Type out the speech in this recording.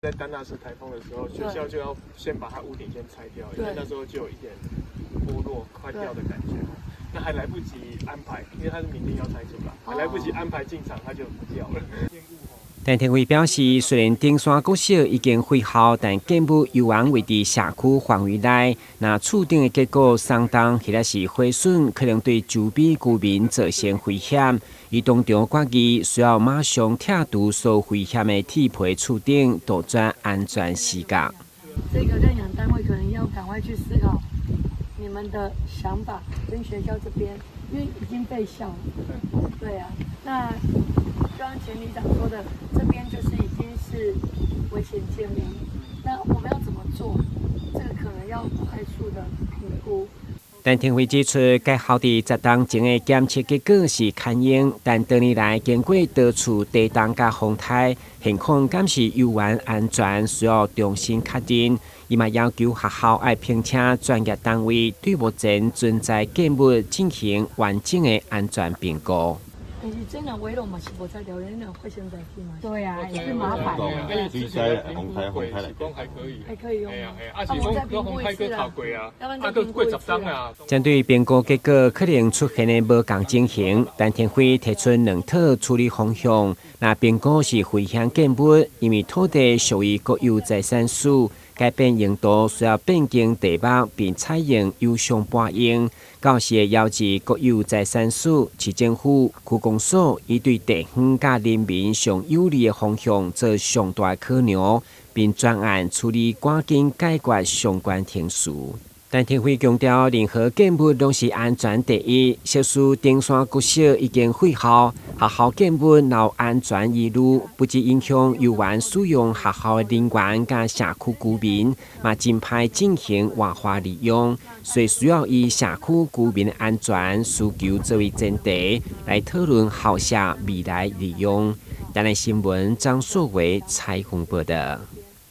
在丹纳斯台风的时候，学校就要先把它屋顶先拆掉，因为那时候就有一点剥落、快掉的感觉。那还来不及安排，因为它是明天要拆除啦，还来不及安排进场，它就不掉了。陈天辉表示，虽然顶山国小已经废校，但建物犹原位伫社区范围内。那厝顶的结构相当，或者是毁损，可能对周边居民造成危险。伊当场决议需要马上拆除所危险的铁皮厝顶，杜绝安全死角。这个认养单位可能要赶快去思考你们的想法跟学校这边，因为已经被校了。对啊，那刚刚前里长说的，这边就是已经是危险建立，那我们要怎么做？这个可能要快速的评估。陈天辉指出，该校伫10档前的检测结果是堪用，但多年来经过多处地动甲风台，现况敢是犹原安全，需要重新确定。伊嘛要求学校爱聘请专业单位对目前存在建物进行完整的安全评估。但是真的围拢嘛是无在条件，那会现在去嘛？对啊，也是麻烦的。之前红台来讲还可以，还可以用。啊，是讲个红台个头过啊，都过10档啊。针对评估结果可能出现的无共情形，陈天辉提出2套处理方向。那评估是危险建物，因为土地属于国有财产署。改变用途需要变更地目，并采用有偿搬用。到时要求国有财产署、市政府、区公所以对地方甲人民上有利的方向做上大考量，并专案处理，赶紧解决相关程序。陈天辉强调，任何建物拢是安全第一。小树顶山国小已经废校，学校建物有安全疑虑，不止影响有缘使用学校的人员甲社区居民，嘛真歹进行活化利用，所以需要以社区居民的安全需求作为前提，来讨论校舍未来利用。台南新闻张硕伟采访报道。